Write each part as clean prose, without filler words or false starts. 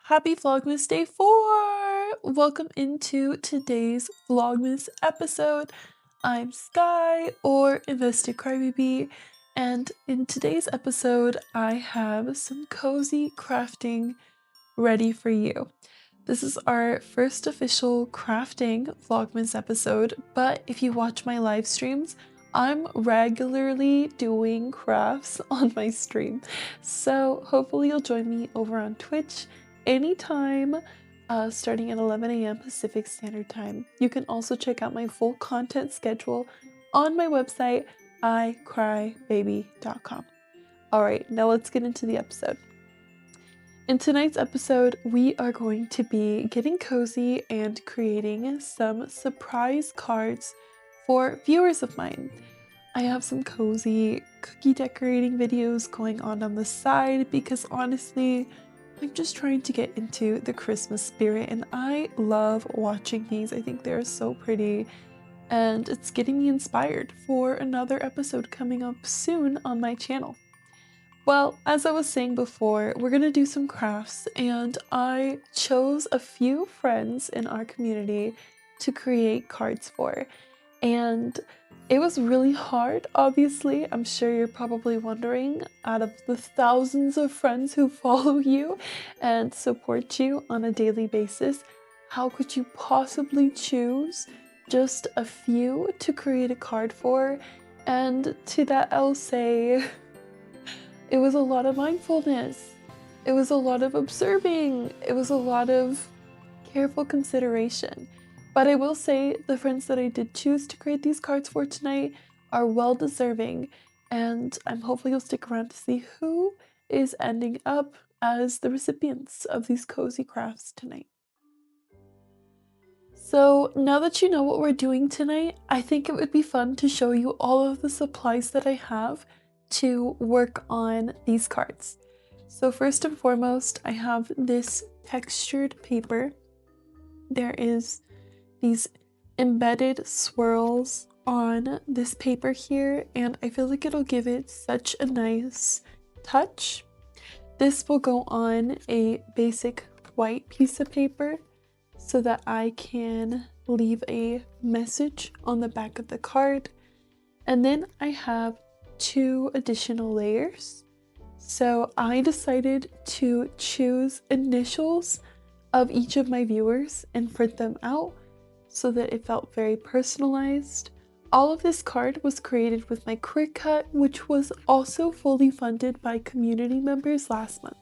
Happy Vlogmas Day 4! Welcome into today's Vlogmas episode. I'm Sky, or Invested Crybaby, and in today's episode, I have some cozy crafting ready for you. This is our first official crafting Vlogmas episode, but if you watch my live streams, I'm regularly doing crafts on my stream. So hopefully you'll join me over on Twitch anytime, starting at 11 a.m. Pacific Standard Time. You can also check out my full content schedule on my website, 𝐬𝐤𝐚𝐥.com. Alright, now let's get into the episode. In tonight's episode, we are going to be getting cozy and creating some surprise cards for viewers of mine. I have some cozy cookie decorating videos going on the side because honestly, I'm just trying to get into the Christmas spirit and I love watching these. I think they're so pretty and it's getting me inspired for another episode coming up soon on my channel. Well, as I was saying before, we're gonna do some crafts and I chose a few friends in our community to create cards for. And it was really hard, obviously. I'm sure you're probably wondering, out of the thousands of friends who follow you and support you on a daily basis, how could you possibly choose just a few to create a card for? And to that I'll say, it was a lot of mindfulness. It was a lot of observing. It was a lot of careful consideration. But I will say the friends that I did choose to create these cards for tonight are well deserving, and I'm hopefully you'll stick around to see who is ending up as the recipients of these cozy crafts tonight. So now that you know what we're doing tonight, I think it would be fun to show you all of the supplies that I have to work on these cards. So first and foremost, I have this textured paper. There is these embedded swirls on this paper here, and I feel like it'll give it such a nice touch. This will go on a basic white piece of paper so that I can leave a message on the back of the card. And then I have 2 additional layers. So I decided to choose initials of each of my viewers and print them out so that it felt very personalized. All of this card was created with my cricut, which was also fully funded by community members last month.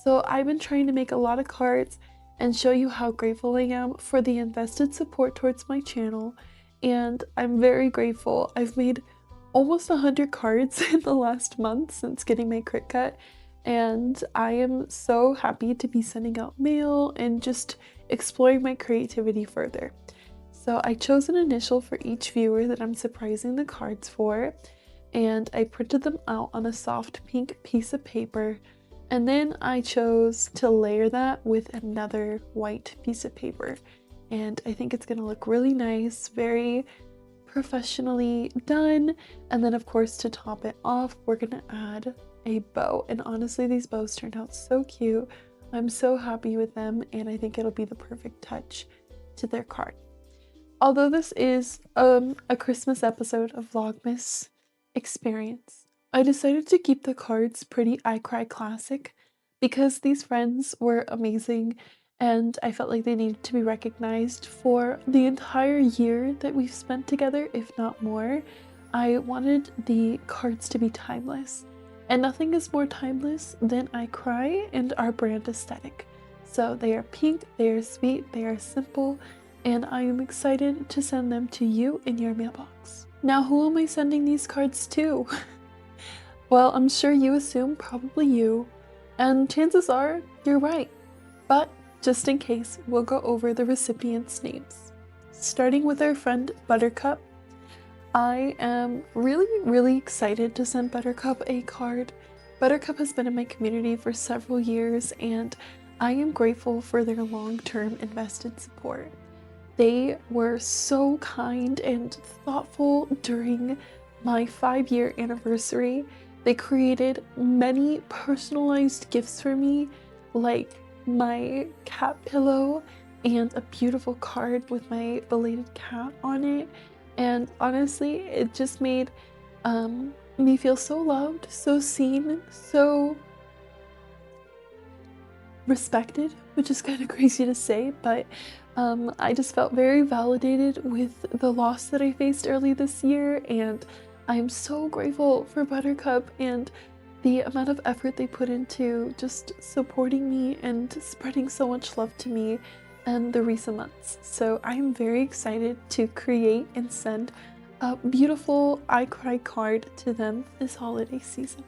So I've been trying to make a lot of cards and show you how grateful I am for the invested support towards my channel, and I'm very grateful. I've made almost 100 cards in the last month since getting my cricut, and I am so happy to be sending out mail and just exploring my creativity further. So I chose an initial for each viewer that I'm surprising the cards for, and I printed them out on a soft pink piece of paper, and then I chose to layer that with another white piece of paper, and I think it's gonna look really nice, very professionally done. And then of course, to top it off, we're gonna add a bow, and honestly these bows turned out so cute. I'm so happy with them, and I think it'll be the perfect touch to their card. Although this is a Christmas episode of Vlogmas experience, I decided to keep the cards pretty I Cry classic because these friends were amazing and I felt like they needed to be recognized for the entire year that we've spent together, if not more. I wanted the cards to be timeless, and nothing is more timeless than I Cry and our brand aesthetic. So they are pink, they are sweet, they are simple, and I am excited to send them to you in your mailbox. Now, who am I sending these cards to? Well, I'm sure you assume probably you, and chances are you're right. But just in case, we'll go over the recipients' names. Starting with our friend Buttercup, I am really excited to send Buttercup a card. Buttercup has been in my community for several years, and I am grateful for their long-term invested support. They were so kind and thoughtful during my 5-year anniversary. They created many personalized gifts for me, like my cat pillow and a beautiful card with my belated cat on it. And honestly, it just made me feel so loved, so seen, so respected, which is kind of crazy to say, but I just felt very validated with the loss that I faced early this year, and I'm so grateful for Buttercup and the amount of effort they put into just supporting me and spreading so much love to me in the recent months. So I am very excited to create and send a beautiful I Cry card to them this holiday season.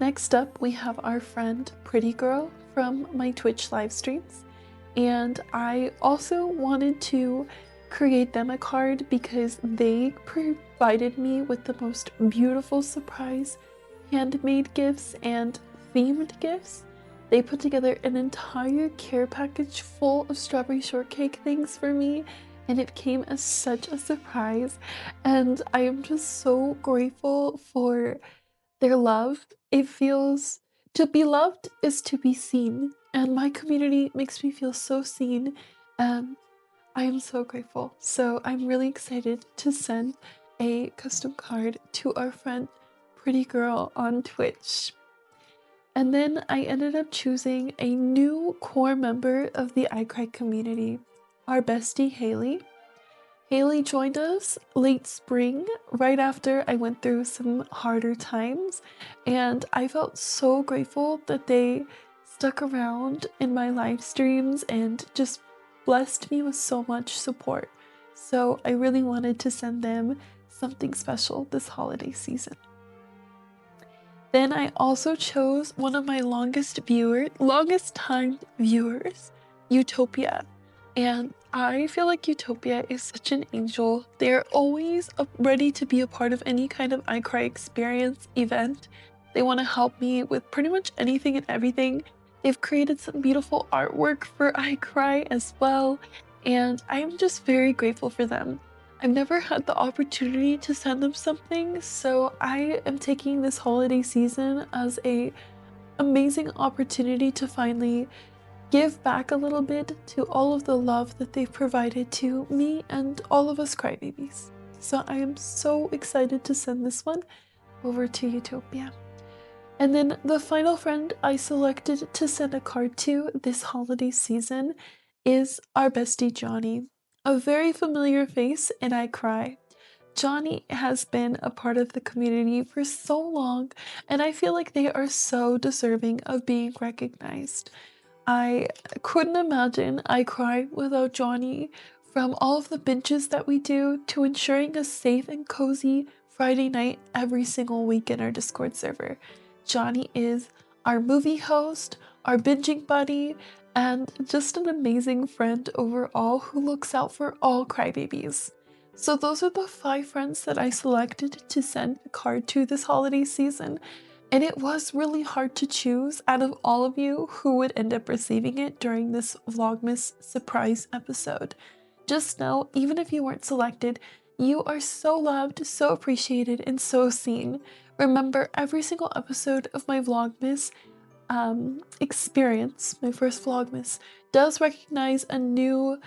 Next up, we have our friend Pretty Girl from my Twitch live streams. And I also wanted to create them a card because they provided me with the most beautiful surprise handmade gifts and themed gifts. They put together an entire care package full of strawberry shortcake things for me, and it came as such a surprise. And I am just so grateful for their love. It feels to be loved is to be seen, and my community makes me feel so seen, and I am so grateful. So I'm really excited to send a custom card to our friend Pretty Girl on Twitch. And then I ended up choosing a new core member of the iCry community, our bestie Haley. Haley joined us late spring, right after I went through some harder times, and I felt so grateful that they stuck around in my live streams and just blessed me with so much support. So I really wanted to send them something special this holiday season. Then I also chose one of my longest time viewers, Utopia. And I feel like Utopia is such an angel. They're always ready to be a part of any kind of iCry experience event. They want to help me with pretty much anything and everything. They've created some beautiful artwork for iCry as well, and I am just very grateful for them. I've never had the opportunity to send them something, so I am taking this holiday season as an amazing opportunity to finally give back a little bit to all of the love that they've provided to me and all of us crybabies. So I am so excited to send this one over to Utopia. And then the final friend I selected to send a card to this holiday season is our bestie Johnny, a very familiar face in I Cry. Johnny has been a part of the community for so long, and I feel like they are so deserving of being recognized. I couldn't imagine I Cry without Johnny, from all of the binges that we do to ensuring a safe and cozy Friday night every single week in our Discord server. Johnny is our movie host, our binging buddy, and just an amazing friend overall who looks out for all crybabies. So those are the 5 friends that I selected to send a card to this holiday season. And it was really hard to choose out of all of you who would end up receiving it during this Vlogmas surprise episode. Just know, even if you weren't selected, you are so loved, so appreciated, and so seen. Remember, every single episode of my Vlogmas experience, my first Vlogmas, does recognize a new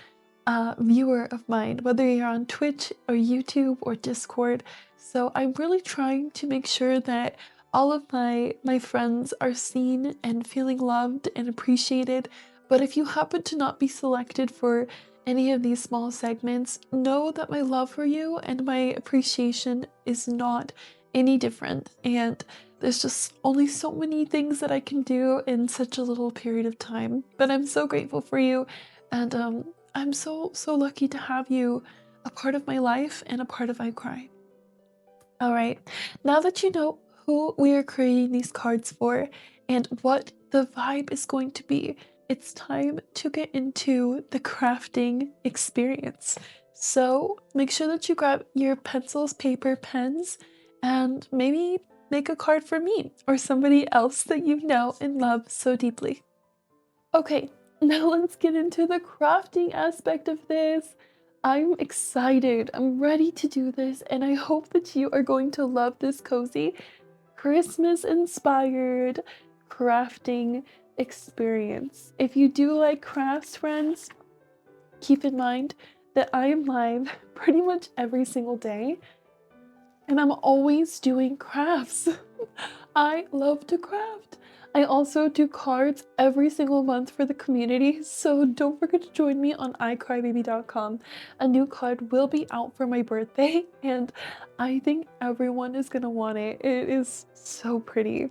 viewer of mine, whether you're on Twitch or YouTube or Discord. So I'm really trying to make sure that all of my friends are seen and feeling loved and appreciated. But if you happen to not be selected for any of these small segments, know that my love for you and my appreciation is not any different. And there's just only so many things that I can do in such a little period of time. But I'm so grateful for you, and I'm so lucky to have you a part of my life and a part of I Cry. All right, now that you know who we are creating these cards for and what the vibe is going to be, it's time to get into the crafting experience. So make sure that you grab your pencils, paper, pens, and maybe make a card for me or somebody else that you know and love so deeply. Okay, now let's get into the crafting aspect of this. I'm excited. I'm ready to do this, and I hope that you are going to love this cozy, Christmas-inspired crafting experience. If you do like crafts, friends, keep in mind that I am live pretty much every single day. And I'm always doing crafts. I love to craft. I also do cards every single month for the community, so don't forget to join me on 𝐬𝐤𝐚𝐥.com. A new card will be out for my birthday, and I think everyone is gonna want it. It is so pretty.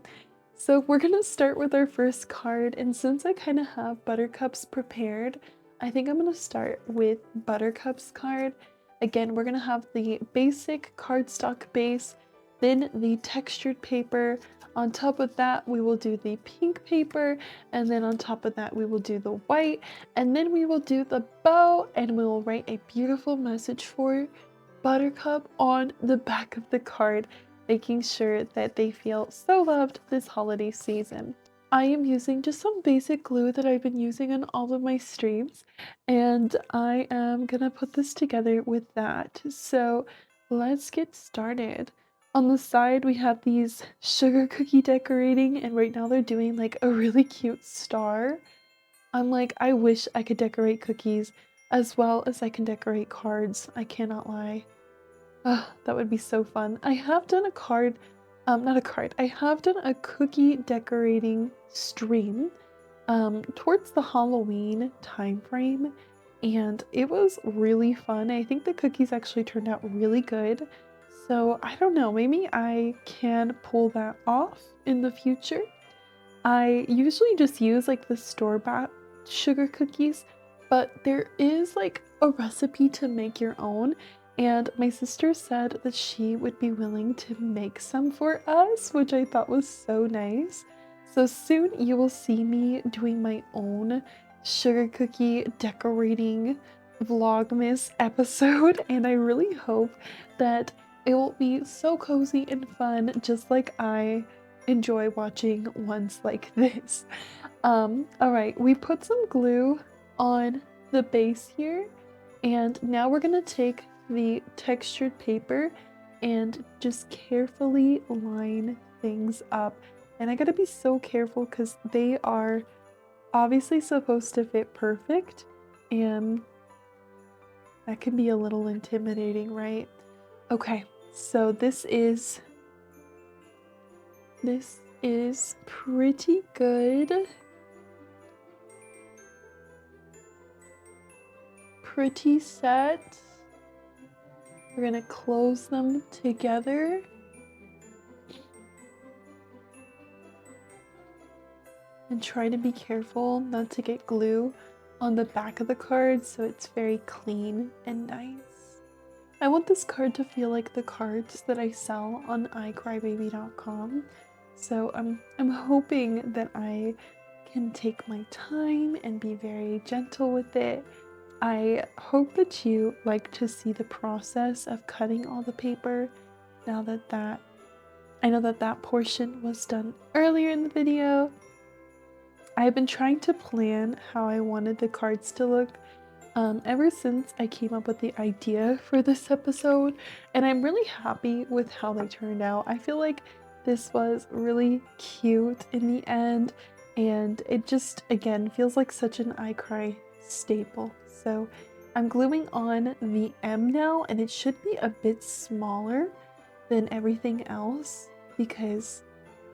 So we're gonna start with our first card, and since I kind of have Buttercup's prepared, I think I'm gonna start with Buttercup's card. Again, we're gonna have the basic cardstock base, then the textured paper. On top of that, we will do the pink paper, and then on top of that, we will do the white, and then we will do the bow, and we will write a beautiful message for Buttercup on the back of the card, making sure that they feel so loved this holiday season. I am using just some basic glue that I've been using in all of my streams, and I am gonna put this together with that. So let's get started. On the side, we have these sugar cookie decorating, and right now they're doing like a really cute star. I'm like, I wish I could decorate cookies as well as I can decorate cards. I cannot lie. That would be so fun. I have done a card, not a card, I have done a cookie decorating stream towards the Halloween time frame, and it was really fun. I think the cookies actually turned out really good. So I don't know, maybe I can pull that off in the future. I usually just use like the store-bought sugar cookies, but there is like a recipe to make your own, and my sister said that she would be willing to make some for us, which I thought was so nice. So soon you will see me doing my own sugar cookie decorating Vlogmas episode, and I really hope that it will be so cozy and fun, just like I enjoy watching ones like this. All right, we put some glue on the base here, and now we're gonna take the textured paper and just carefully line things up. And I gotta be so careful because they are obviously supposed to fit perfect, and that can be a little intimidating, right? Okay, so this is pretty good. Pretty set. We're gonna close them together. And try to be careful not to get glue on the back of the card so it's very clean and nice. I want this card to feel like the cards that I sell on 𝐬𝐤𝐚𝐥.com. So I'm hoping that I can take my time and be very gentle with it. I hope that you like to see the process of cutting all the paper. Now that I know that portion was done earlier in the video. I've been trying to plan how I wanted the cards to look ever since I came up with the idea for this episode, and I'm really happy with how they turned out. I feel like this was really cute in the end, and it just, again, feels like such an iCry staple. So I'm gluing on the M now, and it should be a bit smaller than everything else because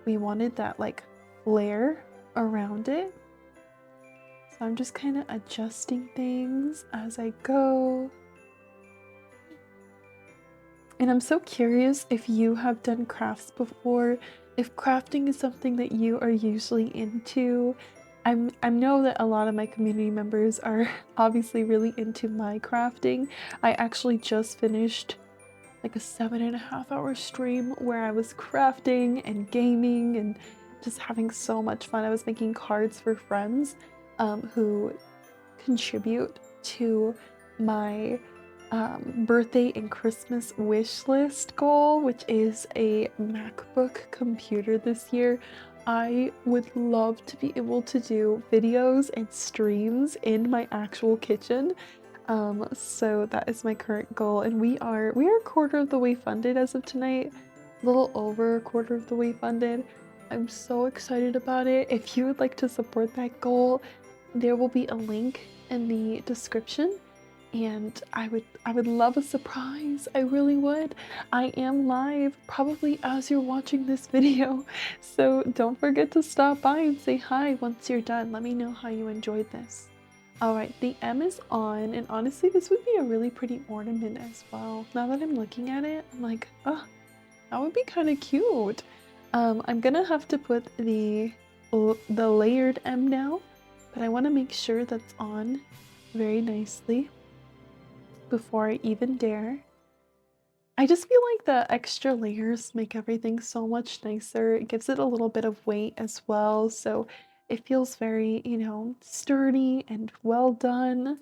we wanted that like flare around it. So I'm just kind of adjusting things as I go. And I'm so curious if you have done crafts before, if crafting is something that you are usually into. I know that a lot of my community members are obviously really into my crafting. I actually just finished like a 7.5-hour stream where I was crafting and gaming and just having so much fun. I was making cards for friends who contribute to my birthday and Christmas wish list goal, which is a MacBook computer this year. I would love to be able to do videos and streams in my actual kitchen. So that is my current goal, and we are a quarter of the way funded as of tonight, a little over a quarter of the way funded. I'm so excited about it. If you would like to support that goal, there will be a link in the description, and I would love a surprise. I really would. I am live probably as you're watching this video, so don't forget to stop by and say hi once you're done. Let me know how you enjoyed this. All right, the M is on, and honestly this would be a really pretty ornament as well. Now that I'm looking at it, I'm like, oh, that would be kind of cute. I'm gonna have to put the layered M now, but I want to make sure that's on very nicely before I even dare. I just feel like the extra layers make everything so much nicer. It gives it a little bit of weight as well, so it feels very, you know, sturdy and well done.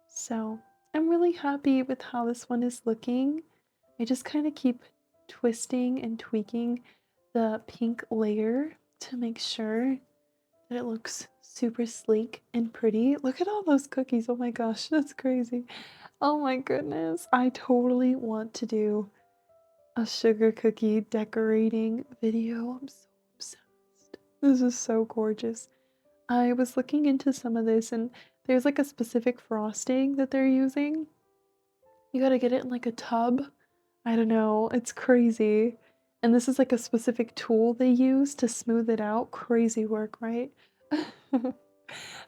So I'm really happy with how this one is looking. I just kind of keep twisting and tweaking the pink layer to make sure that it looks super sleek and pretty. Look at all those cookies. Oh my gosh, that's crazy. Oh my goodness. I totally want to do a sugar cookie decorating video. I'm so obsessed. This is so gorgeous. I was looking into some of this, and there's like a specific frosting that they're using. You gotta get it in like a tub. I don't know, it's crazy. And this is like a specific tool they use to smooth it out. Crazy work, right?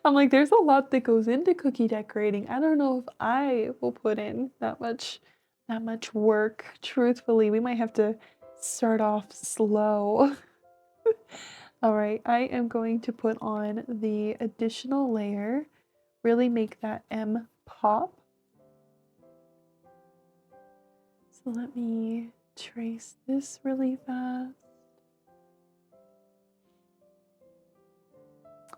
I'm like, there's a lot that goes into cookie decorating. I don't know if I will put in that much work. Truthfully, we might have to start off slow. All right, I am going to put on the additional layer, really make that M pop. So let me trace this really fast.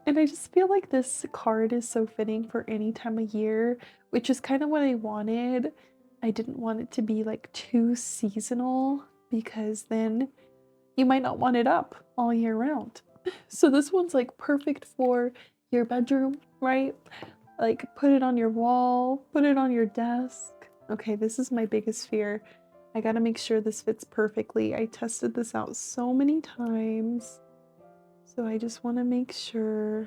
And I just feel like this card is so fitting for any time of year, which is kind of what I wanted. I didn't want it to be like too seasonal because then you might not want it up all year round. So this one's like perfect for your bedroom, right? Like put it on your wall, put it on your desk. Okay, this is my biggest fear. I gotta make sure this fits perfectly. I tested this out so many times. So I just want to make sure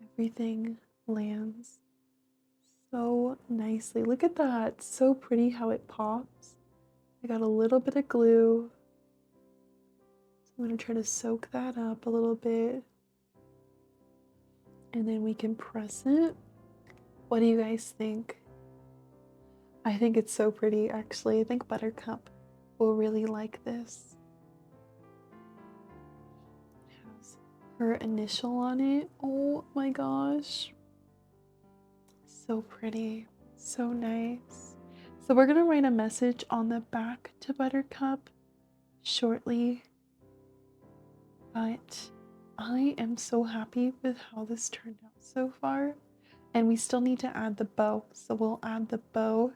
everything lands so nicely. Look at that. So pretty how it pops. I got a little bit of glue. So I'm going to try to soak that up a little bit. And then we can press it. What do you guys think? I think it's so pretty, actually. I think Buttercup will really like this. It has her initial on it. Oh my gosh. So pretty. So nice. So we're gonna write a message on the back to Buttercup shortly, but I am so happy with how this turned out so far. And we still need to add the bow, so we'll add the bow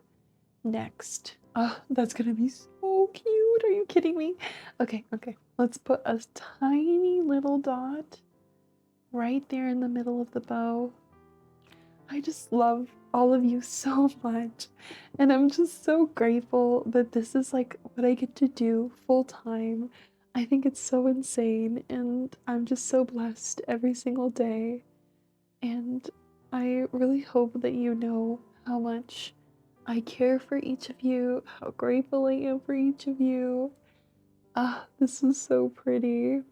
next. Oh, that's gonna be so cute. Are you kidding me? Okay, let's put a tiny little dot right there in the middle of the bow. I just love all of you so much, and I'm just so grateful that this is like what I get to do full time. I think it's so insane, and I'm just so blessed every single day. And I really hope that you know how much I care for each of you, how grateful I am for each of you. Ah, this is so pretty.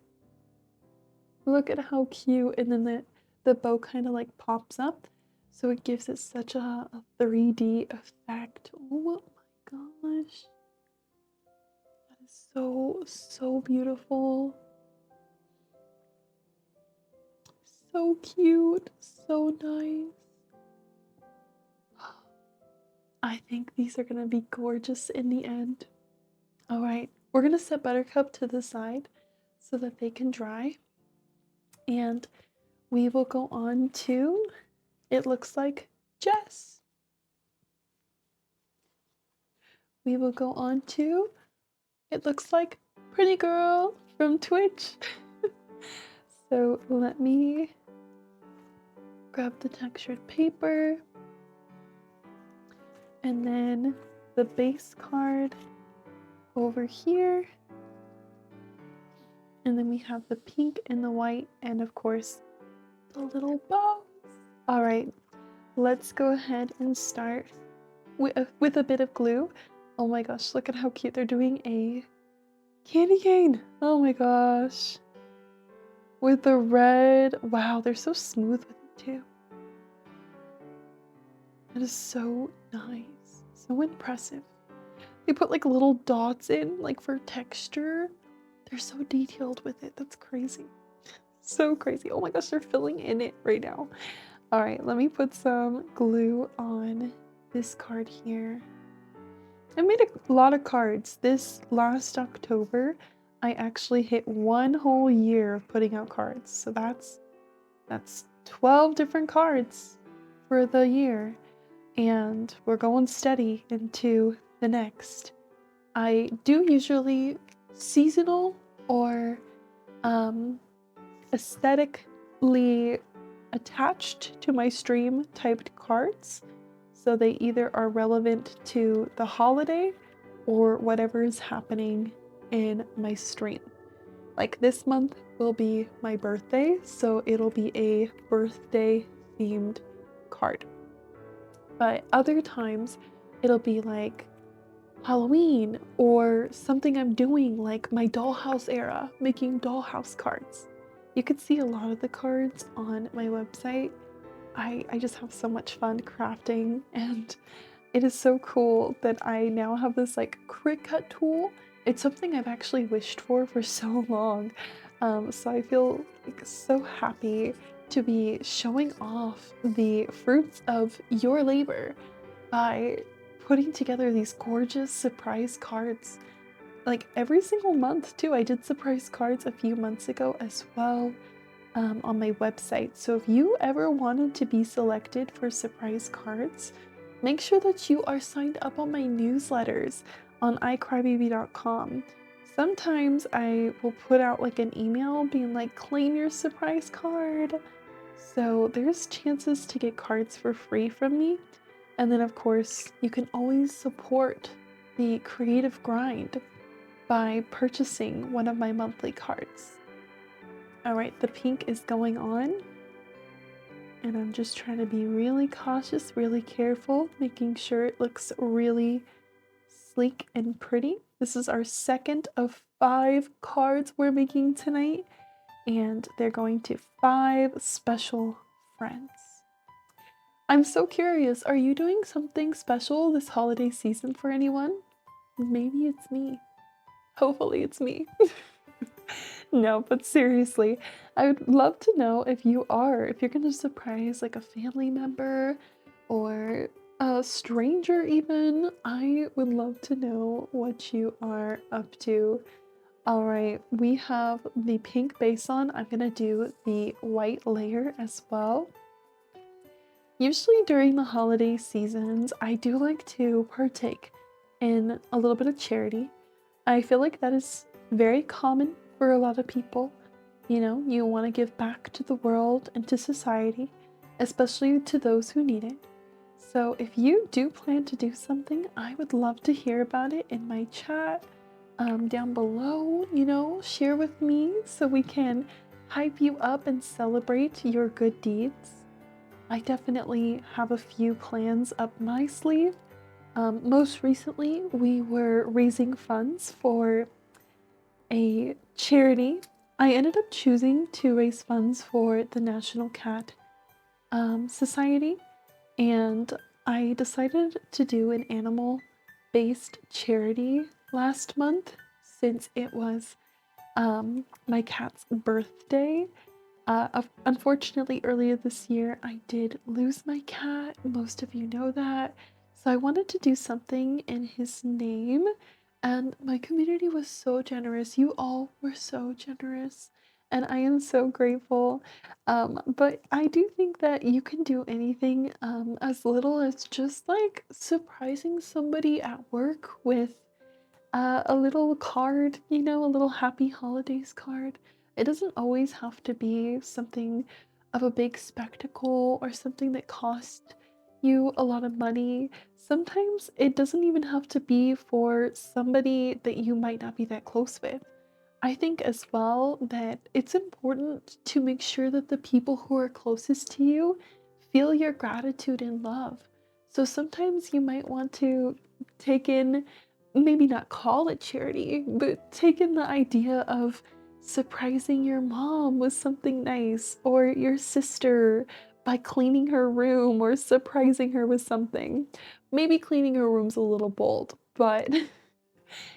Look at how cute, and then the bow kind of like pops up. So it gives it such a 3D effect. Oh my gosh. That is so beautiful. So cute. So nice. I think these are going to be gorgeous in the end. All right. We're going to set Buttercup to the side so that they can dry. And we will go on to, it looks like Jess. We will go on to, it looks like Pretty Girl from Twitch. So let me grab the textured paper and then the base card over here. And then we have the pink and the white and of course the little bows. All right, let's go ahead and start with a bit of glue. Oh my gosh, look at how cute. They're doing a candy cane. Oh my gosh. With the red. Wow, they're so smooth with it too. That is so nice. So impressive. They put like little dots in, like for texture. They're so detailed with it. That's crazy. So crazy. Oh my gosh, they're filling in it right now. All right, let me put some glue on this card here. I made a lot of cards. This last October, I actually hit 1 whole year of putting out cards. So that's 12 different cards for the year. And we're going steady into the next. I do usually seasonal or aesthetically attached to my stream typed cards. So they either are relevant to the holiday or whatever is happening in my stream. Like this month will be my birthday, so it'll be a birthday themed card. But other times it'll be like Halloween or something I'm doing, like my dollhouse era, making dollhouse cards. You could see a lot of the cards on my website. I just have so much fun crafting, and it is so cool that I now have this like cricut tool. It's something I've actually wished for so long. So I feel like so happy to be showing off the fruits of your labor by putting together these gorgeous surprise cards. Like every single month too. I did surprise cards a few months ago as well on my website. So if you ever wanted to be selected for surprise cards, make sure that you are signed up on my newsletters on 𝐬𝐤𝐚𝐥.com. Sometimes I will put out like an email being like, claim your surprise card. So there's chances to get cards for free from me. And then of course, you can always support the creative grind by purchasing one of my monthly cards. All right, the pink is going on. And I'm just trying to be really cautious, really careful, making sure it looks really sleek and pretty. This is our second of 5 cards we're making tonight, and they're going to 5 special friends. I'm so curious, are you doing something special this holiday season for anyone? Maybe it's me. Hopefully it's me. No, but seriously, I would love to know if you're gonna surprise like a family member or a stranger even. I would love to know what you are up to. All right, we have the pink base on. I'm gonna do the white layer as well. Usually during the holiday seasons, I do like to partake in a little bit of charity. I feel like that is very common for a lot of people. You know, you want to give back to the world and to society, especially to those who need it. So if you do plan to do something, I would love to hear about it in my chat down below. You know, share with me so we can hype you up and celebrate your good deeds. I definitely have a few plans up my sleeve. Most recently, we were raising funds for a charity. I ended up choosing to raise funds for the National Cat Society, and I decided to do an animal-based charity last month since it was my cat's birthday. Unfortunately, earlier this year, I did lose my cat. Most of you know that. So I wanted to do something in his name, and my community was so generous. You all were so generous, and I am so grateful. But I do think that you can do anything as little as just like surprising somebody at work with a little card, you know, a little happy holidays card. It doesn't always have to be something of a big spectacle or something that cost you a lot of money. Sometimes it doesn't even have to be for somebody that you might not be that close with. I think as well that it's important to make sure that the people who are closest to you feel your gratitude and love. So sometimes you might want to take in, maybe not call it charity, but take in the idea of surprising your mom with something nice, or your sister by cleaning her room or surprising her with something. Maybe cleaning her room's a little bold, but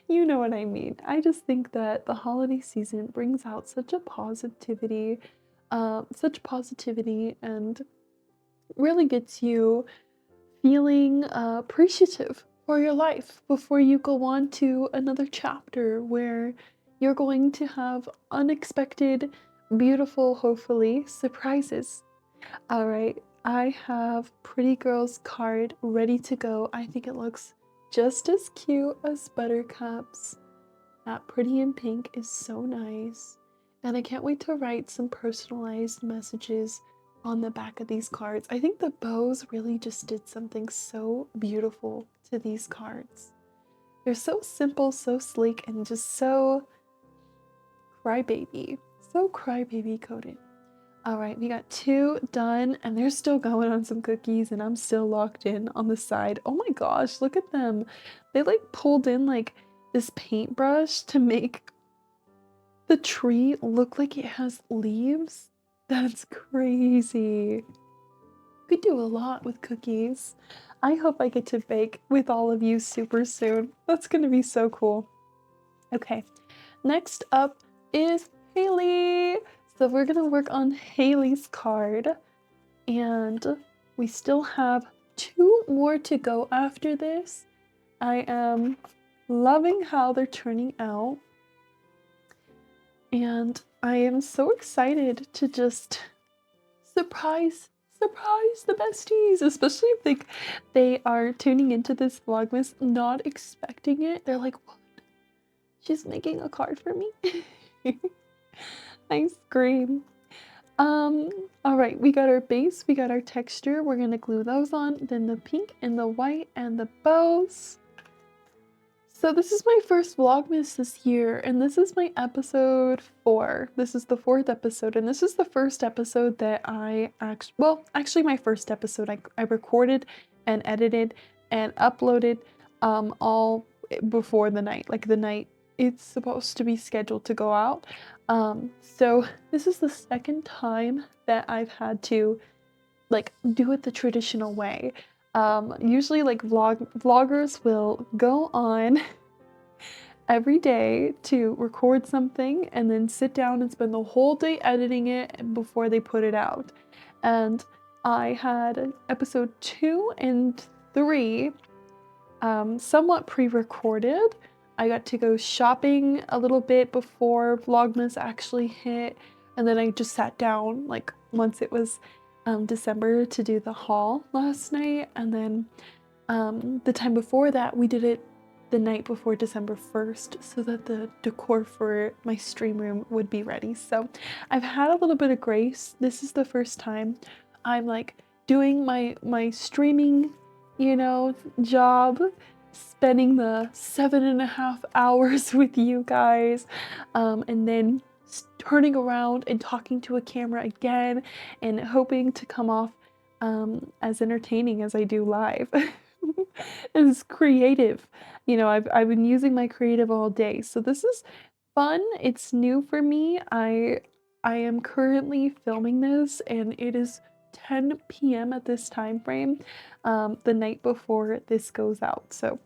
you know what I mean. I just think that the holiday season brings out such positivity, and really gets you feeling appreciative for your life before you go on to another chapter where you're going to have unexpected, beautiful, hopefully, surprises. All right, I have Pretty Girl's card ready to go. I think it looks just as cute as Buttercup's. That pretty in pink is so nice. And I can't wait to write some personalized messages on the back of these cards. I think the bows really just did something so beautiful to these cards. They're so simple, so sleek, and just so crybaby. So crybaby coated. All right, we got 2 done, and they're still going on some cookies, and I'm still locked in on the side. Oh my gosh, look at them. They like pulled in like this paintbrush to make the tree look like it has leaves. That's crazy. Could do a lot with cookies. I hope I get to bake with all of you super soon. That's gonna be so cool. Okay, next up is Haley. So we're gonna work on Haley's card, and we still have 2 more to go after this. I am loving how they're turning out, and I am so excited to just surprise the besties, especially if they are tuning into this Vlogmas not expecting it. They're like, what? She's making a card for me? I scream. All right, we got our base, we got our texture. We're gonna glue those on, then the pink and the white and the bows. So this is my first Vlogmas this year, and this is my episode 4. This is the 4th episode, and this is the first episode that actually my first episode I recorded and edited and uploaded all before the night, like the night it's supposed to be scheduled to go out. So this is the 2nd time that I've had to like do it the traditional way. Usually like vloggers will go on every day to record something and then sit down and spend the whole day editing it before they put it out. And I had episode 2 and 3 somewhat pre-recorded. I got to go shopping a little bit before Vlogmas actually hit, and then I just sat down like once it was December to do the haul last night, and then the time before that we did it the night before December 1st so that the decor for my stream room would be ready. So I've had a little bit of grace. This is the first time I'm like doing my streaming, you know, job, spending the 7.5 hours with you guys, and then turning around and talking to a camera again and hoping to come off as entertaining as I do live. It's creative. You know, I've been using my creative all day, so this is fun. It's new for me. I am currently filming this, and it is 10 p.m. at this time frame, the night before this goes out. So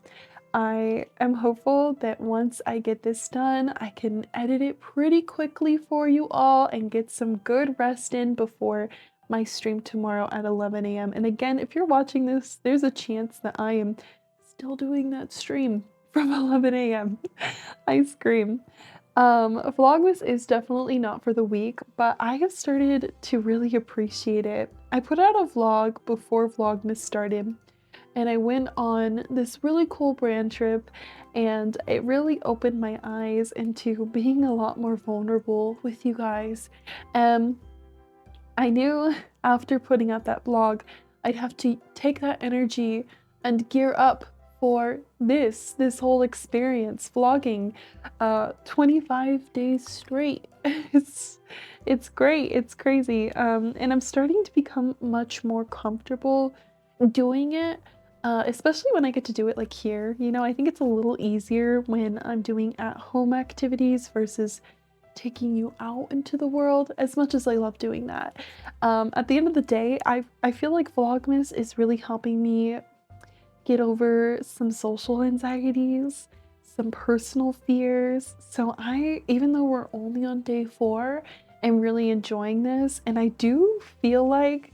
I am hopeful that once I get this done, I can edit it pretty quickly for you all and get some good rest in before my stream tomorrow at 11 a.m. And again, if you're watching this, there's a chance that I am still doing that stream from 11 a.m. I scream. Vlogmas is definitely not for the weak, but I have started to really appreciate it. I put out a vlog before Vlogmas started, and I went on this really cool brand trip, and it really opened my eyes into being a lot more vulnerable with you guys. I knew after putting out that vlog, I'd have to take that energy and gear up for this whole experience, vlogging 25 days straight. It's great, it's crazy. And I'm starting to become much more comfortable doing it, especially when I get to do it like here. You know, I think it's a little easier when I'm doing at-home activities versus taking you out into the world, as much as I love doing that. At the end of the day, I feel like Vlogmas is really helping me get over some social anxieties, some personal fears. So even though we're only on day 4, I'm really enjoying this, and I do feel like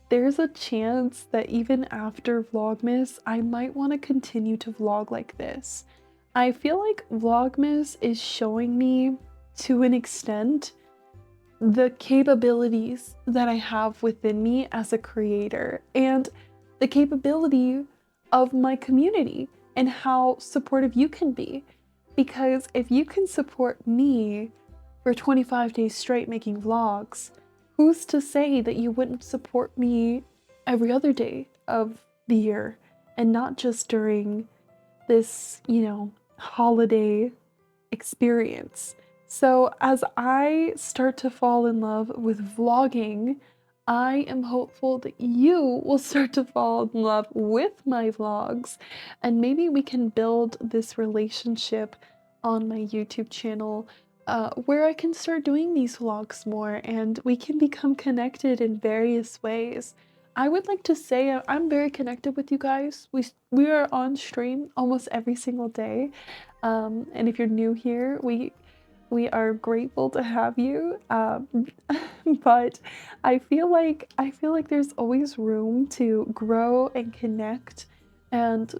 there's a chance that even after Vlogmas, I might want to continue to vlog like this. I feel like Vlogmas is showing me, to an extent, the capabilities that I have within me as a creator and the capability of my community and how supportive you can be. Because if you can support me for 25 days straight making vlogs, who's to say that you wouldn't support me every other day of the year and not just during this, you know, holiday experience? So as I start to fall in love with vlogging, I am hopeful that you will start to fall in love with my vlogs, and maybe we can build this relationship on my YouTube channel where I can start doing these vlogs more and we can become connected in various ways. I would like to say I'm very connected with you guys. We are on stream almost every single day. And if you're new here, we are grateful to have you. But I feel like there's always room to grow and connect and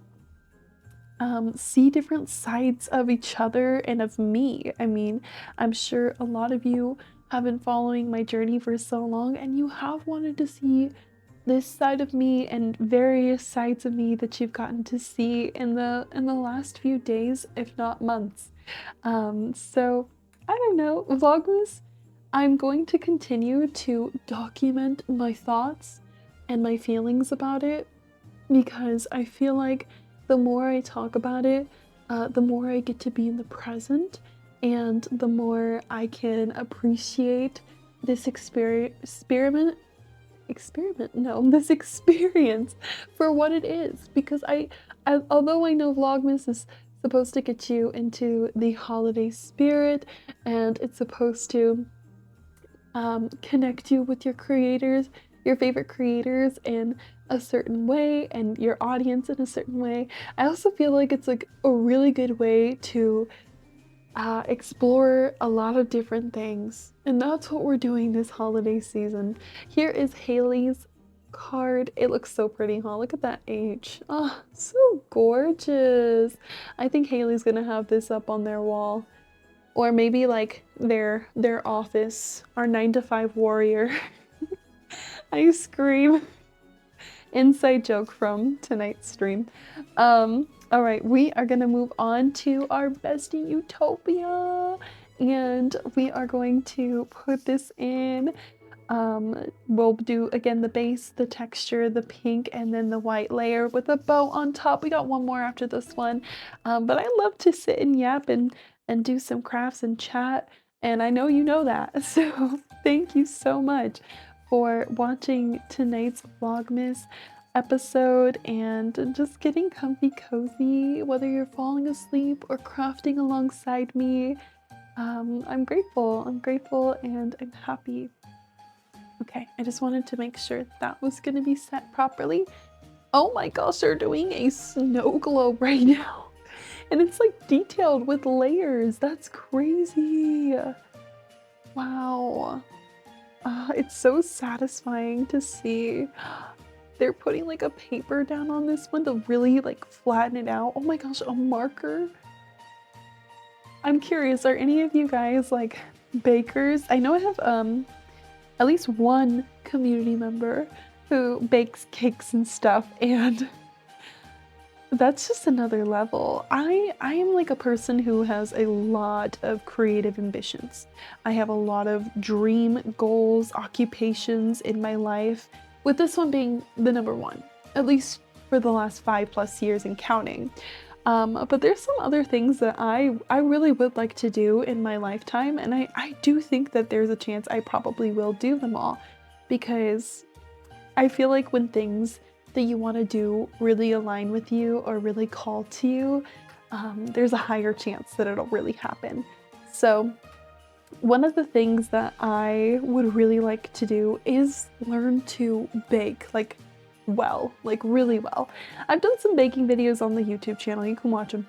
see different sides of each other and of me. I mean, I'm sure a lot of you have been following my journey for so long and you have wanted to see this side of me and various sides of me that you've gotten to see in the last few days, if not months. So I don't know, Vlogmas, I'm going to continue to document my thoughts and my feelings about it, because I feel like the more I talk about it, the more I get to be in the present and the more I can appreciate this experience for what it is. Because although I know Vlogmas is supposed to get you into the holiday spirit and it's supposed to connect you with your creators, your favorite creators, in a certain way and your audience in a certain way, I also feel like it's like a really good way to explore a lot of different things, and that's what we're doing this holiday season. Here is Haley's card. It looks so pretty, huh? Look at that H. Oh, so gorgeous. I think Haley's gonna have this up on their wall, or maybe like their office, our 9-to-5 warrior. I scream. Inside joke from tonight's stream. All right, we are gonna move on to our bestie Utopia, and we are going to put this in. We'll do again the base, the texture, the pink, and then the white layer with a bow on top. We got one more after this one, but I love to sit and yap and do some crafts and chat, and I know you know that. So thank you so much for watching tonight's Vlogmas episode and just getting comfy cozy, whether you're falling asleep or crafting alongside me. I'm grateful and I'm happy. Okay, I just wanted to make sure that was going to be set properly. Oh my gosh, they're doing a snow globe right now. And it's like detailed with layers. That's crazy. Wow. It's so satisfying to see. They're putting like a paper down on this one to really like flatten it out. Oh my gosh, a marker. I'm curious, are any of you guys like bakers? I know I have at least one community member who bakes cakes and stuff, and that's just another level. I am like a person who has a lot of creative ambitions. I have a lot of dream goals, occupations in my life, with this one being the number one, at least for the last 5+ years and counting. But there's some other things that I really would like to do in my lifetime, and I do think that there's a chance I probably will do them all, because I feel like when things that you want to do really align with you or really call to you, there's a higher chance that it'll really happen. So one of the things that I would really like to do is learn to bake, like really well. I've done some baking videos on the YouTube channel, you can watch them.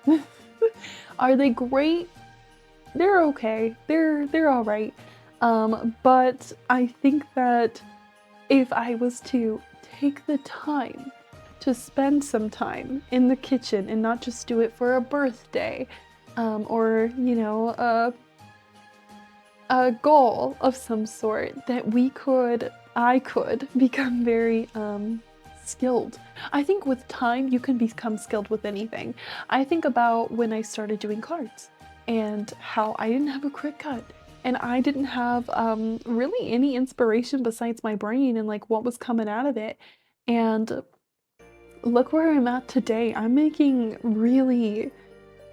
Are they great? They're okay, they're all right. But I think that if I was to take the time to spend some time in the kitchen and not just do it for a birthday, or, you know, a goal of some sort, that I could become very skilled. I think with time you can become skilled with anything. I think about when I started doing cards and how I didn't have a cricut and I didn't have really any inspiration besides my brain and like what was coming out of it. And look where I'm at today. I'm making really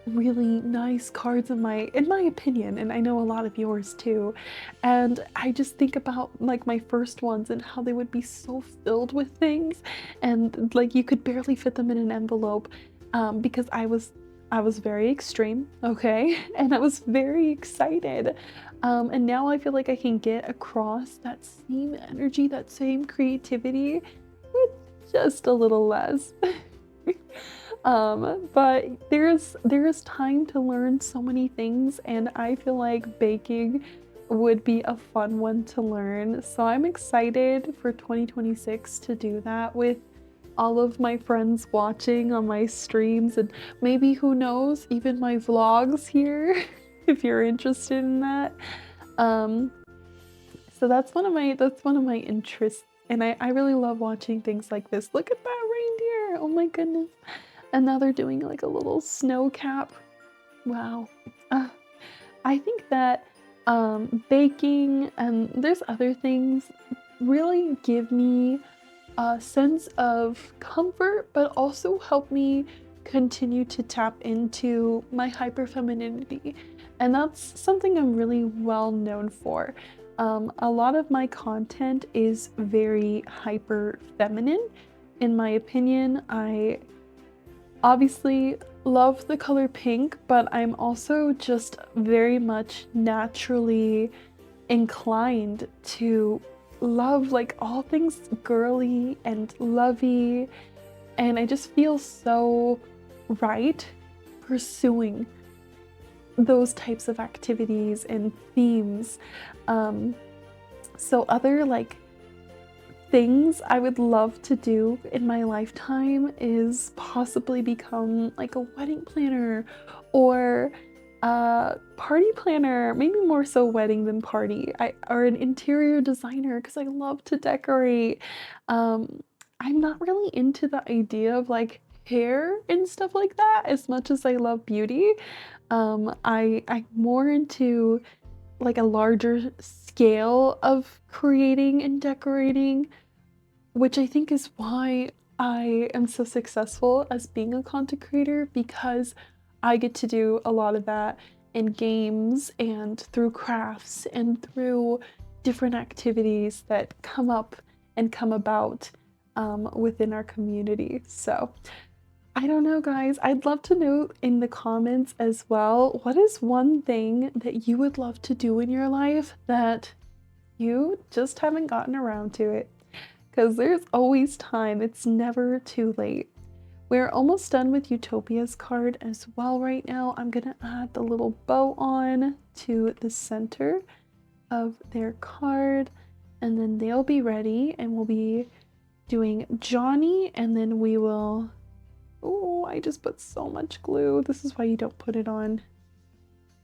nice cards in my opinion, and I know a lot of yours too. And I just think about like my first ones and how they would be so filled with things and like you could barely fit them in an envelope, because I was very extreme, okay? And I was very excited. And now I feel like I can get across that same energy, that same creativity with just a little less. But there's time to learn so many things, and I feel like baking would be a fun one to learn. So I'm excited for 2026 to do that with all of my friends watching on my streams, and maybe, who knows, even my vlogs here if you're interested in that. So that's one of my interests, and I really love watching things like this. Look at that reindeer, oh my goodness. And now they're doing like a little snow cap. Wow. I think that baking and there's other things really give me a sense of comfort, but also help me continue to tap into my hyper femininity. And that's something I'm really well known for. A lot of my content is very hyper feminine. In my opinion, I obviously love the color pink, but I'm also just very much naturally inclined to love like all things girly and lovey, and I just feel so right pursuing those types of activities and themes. So other like things I would love to do in my lifetime is possibly become like a wedding planner or a party planner, maybe more so wedding than party, or an interior designer, because I love to decorate. I'm not really into the idea of like hair and stuff like that as much as I love beauty. I'm more into like a larger scale of creating and decorating, which I think is why I am so successful as being a content creator, because I get to do a lot of that in games and through crafts and through different activities that come up and come about within our community. So I don't know, guys. I'd love to know in the comments as well, what is one thing that you would love to do in your life that you just haven't gotten around to it? Because there's always time. It's never too late. We're almost done with Utopia's card as well right now. I'm gonna add the little bow on to the center of their card, and then they'll be ready, and we'll be doing Johnny, and then we will... Oh, I just put so much glue. This is why you don't put it on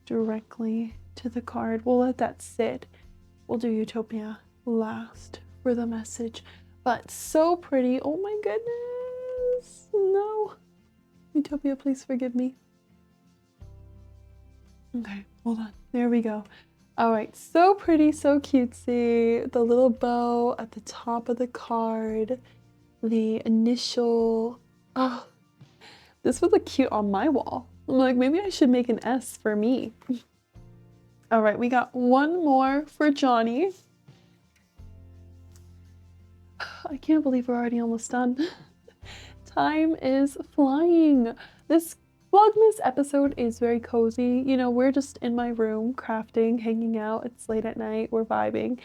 directly to the card. We'll let that sit. We'll do Utopia last for the message. But so pretty. Oh my goodness. No. Utopia, please forgive me. Okay, hold on. There we go. All right, so pretty, so cutesy. The little bow at the top of the card. The initial Oh, this would look cute on my wall. I'm like, maybe I should make an S for me. All right, we got one more for Johnny. I can't believe we're already almost done. Time is flying. This Vlogmas episode is very cozy. You know, we're just in my room crafting, hanging out. It's late at night, we're vibing.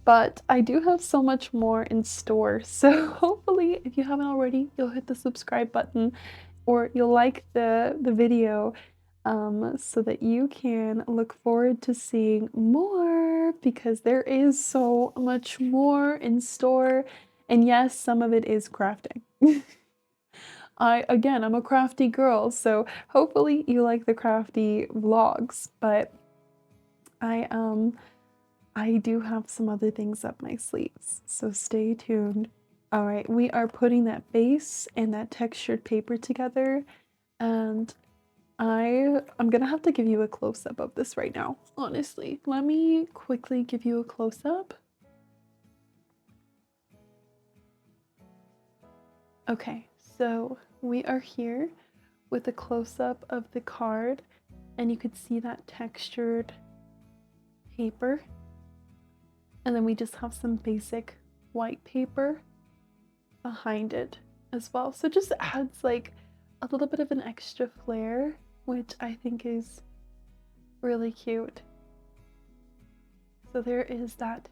But I do have so much more in store. So hopefully, if you haven't already, you'll hit the subscribe button or you'll like the video so that you can look forward to seeing more, because there is so much more in store. And yes, some of it is crafting. I'm a crafty girl, so hopefully you like the crafty vlogs, but I do have some other things up my sleeves, so stay tuned. All right, we are putting that base and that textured paper together, and I'm gonna have to give you a close-up of this right now, honestly. Let me quickly give you a close-up. Okay, so we are here with a close-up of the card, and you could see that textured paper. And then we just have some basic white paper behind it as well. So it just adds like a little bit of an extra flair, which I think is really cute. So there is that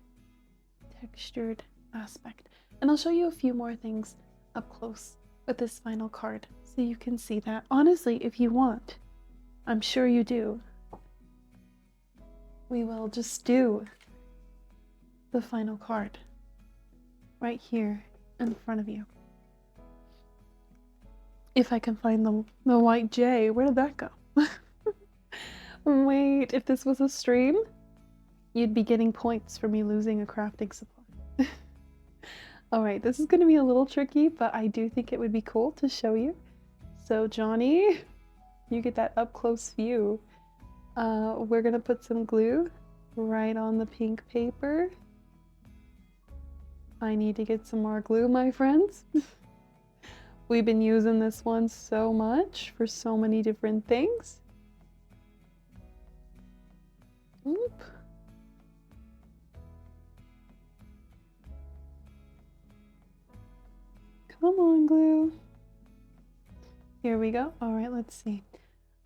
textured aspect. And I'll show you a few more things up close with this final card so you can see that. Honestly, if you want, I'm sure you do, we will just do the final card right here in front of you. If I can find the white J, where did that go? Wait, if this was a stream, you'd be getting points for me losing a crafting supply. All right, this is going to be a little tricky, but I do think it would be cool to show you. So Johnny, you get that up close view. We're going to put some glue right on the pink paper. I need to get some more glue, my friends. We've been using this one so much for so many different things. Oop. Come on, glue. Here we go. All right, let's see.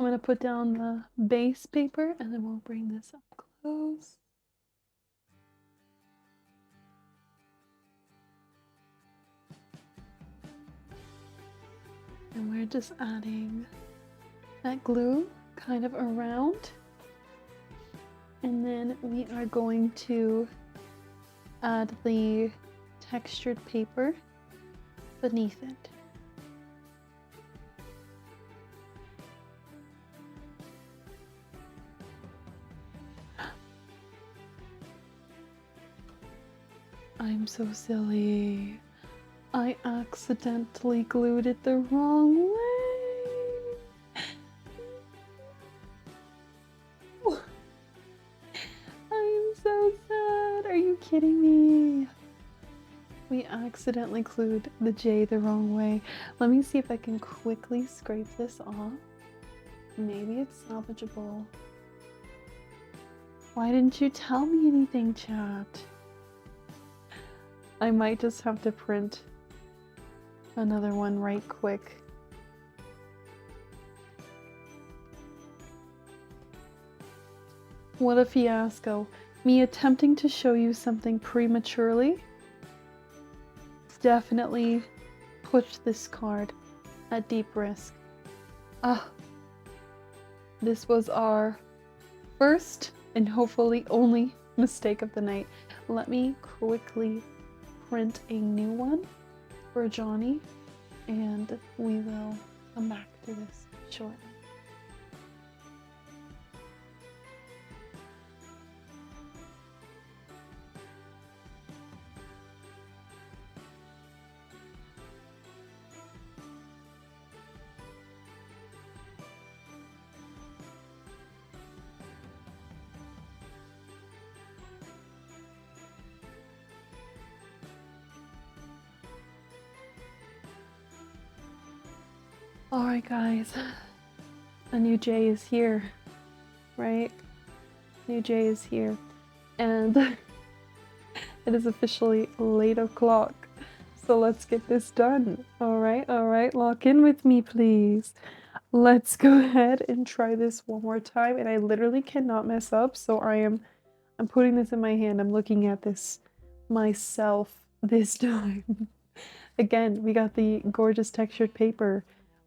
I'm gonna put down the base paper and then we'll bring this up close. And we're just adding that glue kind of around. And then we are going to add the textured paper beneath it. I'm so silly. I accidentally glued it the wrong way. I'm so sad. Are you kidding me? We accidentally glued the J the wrong way. Let me see if I can quickly scrape this off. Maybe it's salvageable. Why didn't you tell me anything, chat? I might just have to print another one right quick. What a fiasco. Me attempting to show you something prematurely definitely pushed this card at deep risk. This was our first and hopefully only mistake of the night. Let me quickly print a new one for Johnny, and we will come back to this shortly. Alright guys, a new J is here, right? New J is here, and it is officially late o'clock, so let's get this done. Alright, lock in with me please. Let's go ahead and try this one more time, and I literally cannot mess up, so I'm putting this in my hand. I'm looking at this myself this time. Again, we got the gorgeous textured paper.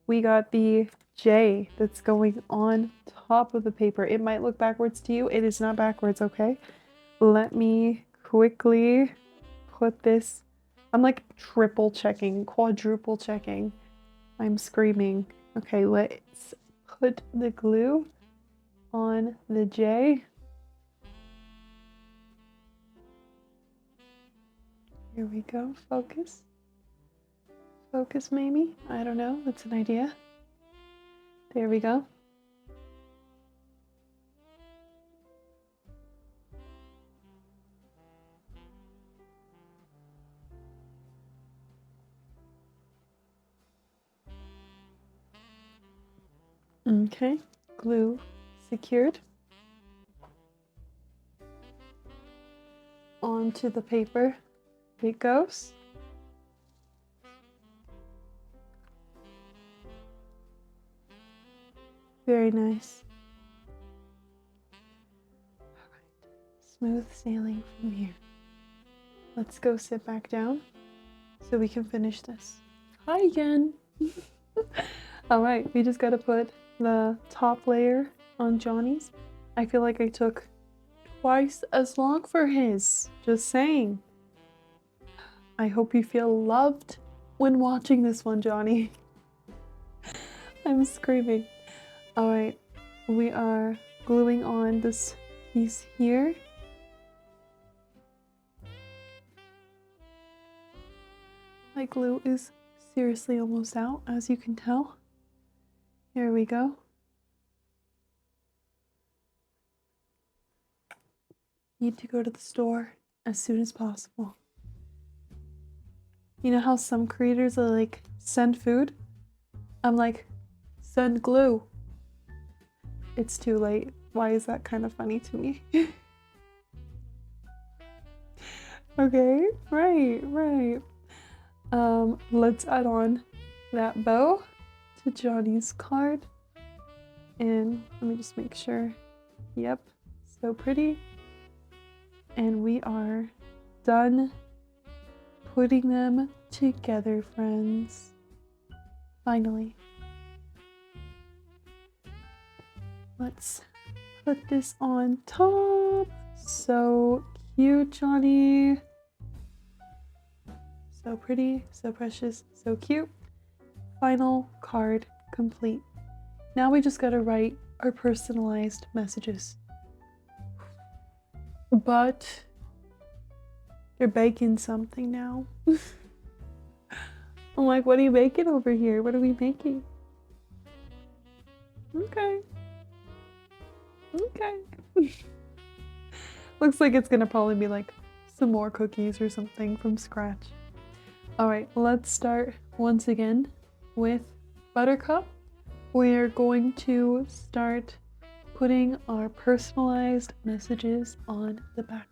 We got the J that's going on top of the paper. It might look backwards to you. It is not backwards, okay? Let me quickly put this. I'm like triple checking, quadruple checking. I'm screaming. Okay, let's put the glue on the J. Here we go. Focus. Focus maybe? I don't know. That's an idea. There we go. Okay, glue secured onto the paper. It goes. Very nice. All right, smooth sailing from here. Let's go sit back down so we can finish this. Hi again. All right, we just gotta put the top layer on Johnny's. I feel like I took twice as long for his. Just saying. I hope you feel loved when watching this one, Johnny. I'm screaming. All right, we are gluing on this piece here. My glue is seriously almost out, as you can tell. Here we go. Need to go to the store as soon as possible. You know how some creators are like, send food? I'm like, send glue. It's too late. Why is that kind of funny to me? Okay, right. Let's add on that bow to Johnny's card. And let me just make sure. Yep, so pretty. And we are done putting them together, friends. Finally. Let's put this on top. So cute, Johnny. So pretty, so precious, so cute. Final card complete. Now we just gotta write our personalized messages. But they're baking something now. I'm like, what are you baking over here? What are we making? Okay. Looks like it's gonna probably be like some more cookies or something from scratch. All right, let's start once again with Buttercup. We're going to start putting our personalized messages on the back.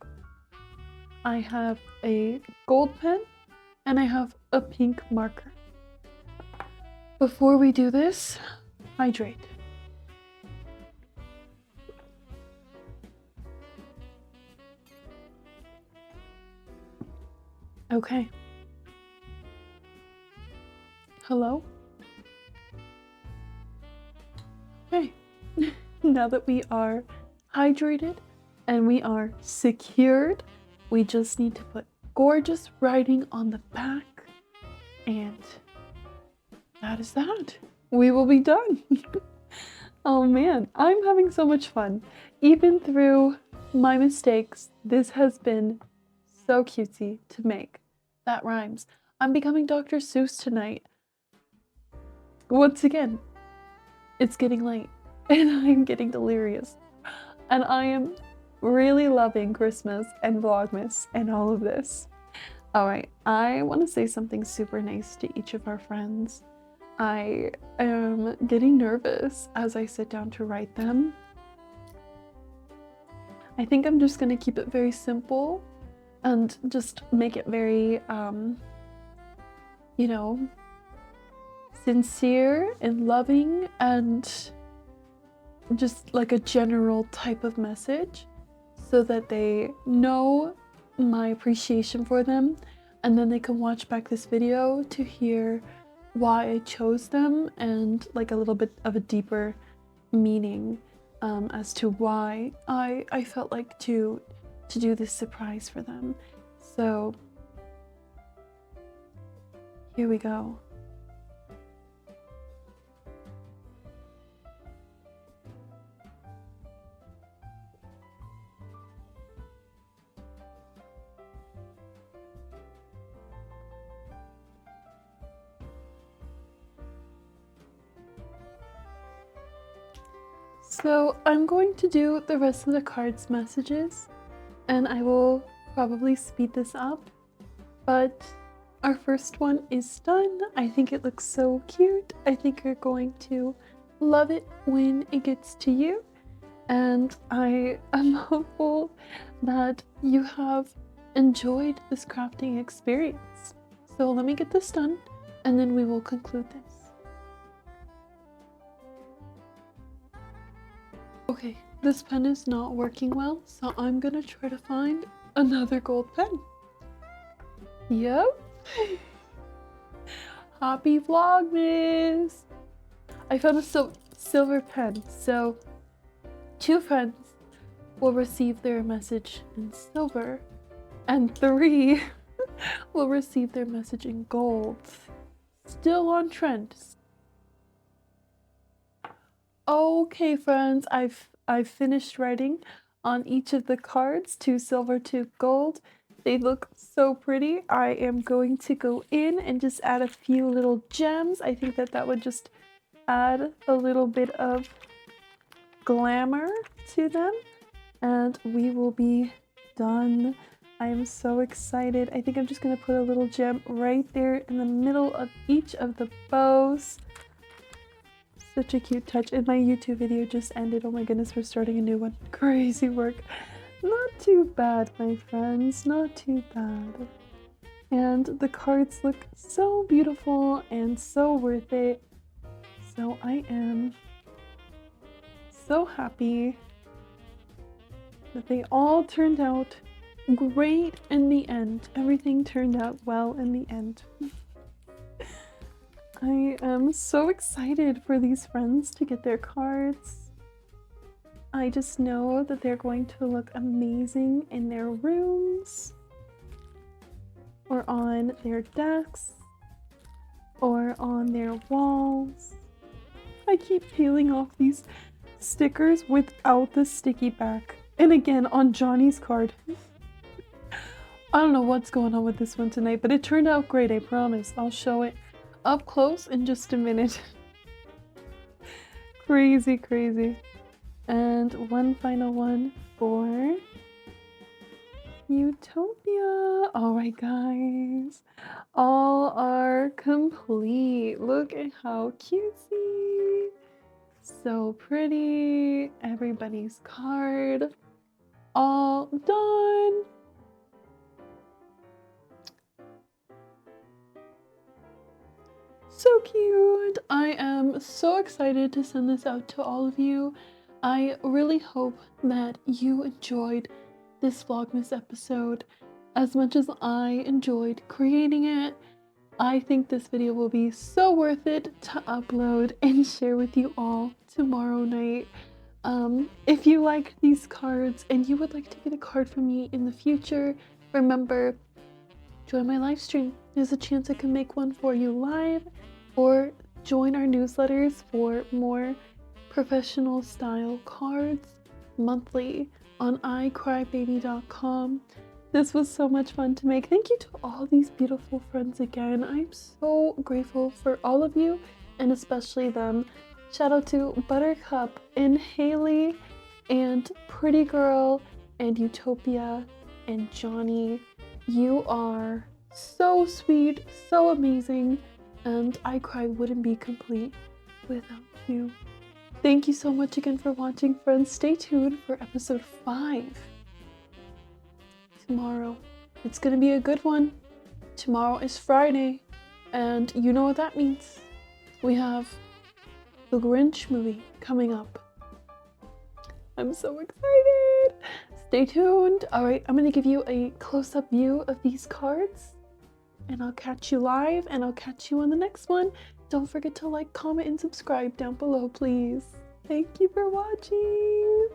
I have a gold pen and I have a pink marker. Before we do this, hydrate. Okay. Hello? Okay. Now that we are hydrated and we are secured, we just need to put gorgeous writing on the back, and that is that. We will be done. Oh man, I'm having so much fun. Even through my mistakes, this has been so cutesy to make. That rhymes. I'm becoming Dr. Seuss tonight. Once again, it's getting late and I'm getting delirious. And I am really loving Christmas and Vlogmas and all of this. All right, I want to say something super nice to each of our friends. I am getting nervous as I sit down to write them. I think I'm just gonna keep it very simple and just make it very, you know, sincere and loving, and just like a general type of message so that they know my appreciation for them, and then they can watch back this video to hear why I chose them and like a little bit of a deeper meaning as to why I felt like to do this surprise for them. So here we go. So I'm going to do the rest of the cards messages, and I will probably speed this up, but our first one is done. I think it looks so cute. I think you're going to love it when it gets to you, and I am hopeful that you have enjoyed this crafting experience. So let me get this done, and then we will conclude this. Okay, this pen is not working well, so I'm gonna try to find another gold pen. Yep. Happy Vlogmas! I found a silver pen, so 2 friends will receive their message in silver, and 3 will receive their message in gold. Still on trend. Okay, friends, I've finished writing on each of the cards, 2 silver, 2 gold. They look so pretty. I am going to go in and just add a few little gems. I think that would just add a little bit of glamour to them, and we will be done. I am so excited. I think I'm just gonna put a little gem right there in the middle of each of the bows. Such a cute touch. And my YouTube video just ended. Oh my goodness, we're starting a new one. Crazy work. Not too bad, my friends. Not too bad. And the cards look so beautiful and so worth it. So I am so happy that they all turned out great in the end. Everything turned out well in the end. I am so excited for these friends to get their cards. I just know that they're going to look amazing in their rooms, or on their desks, or on their walls. I keep peeling off these stickers without the sticky back. And again, on Johnny's card. I don't know what's going on with this one tonight, but it turned out great, I promise. I'll show it up close in just a minute. Crazy, crazy. And one final one for Utopia. All right, guys. All are complete. Look at how cutesy. So pretty. Everybody's card. All done. So cute! I am so excited to send this out to all of you. I really hope that you enjoyed this Vlogmas episode as much as I enjoyed creating it. I think this video will be so worth it to upload and share with you all tomorrow night. If you like these cards and you would like to get a card from me in the future, remember, join my live stream. There's a chance I can make one for you live, or join our newsletters for more professional style cards monthly on 𝐬𝐤𝐚𝐢.com. This was so much fun to make. Thank you to all these beautiful friends again. I'm so grateful for all of you, and especially them. Shout out to Buttercup and Haley and Pretty Girl and Utopia and Johnny. You are so sweet, so amazing. and 𝐬𝐤𝐚𝐥 wouldn't be complete without you. Thank you so much again for watching, friends. Stay tuned for episode 5 tomorrow. It's gonna be a good one. Tomorrow is Friday, and you know what that means. We have the Grinch movie coming up. I'm so excited. Stay tuned. All right, I'm gonna give you a close-up view of these cards, and I'll catch you live, and I'll catch you on the next one. Don't forget to like, comment, and subscribe down below, please. Thank you for watching.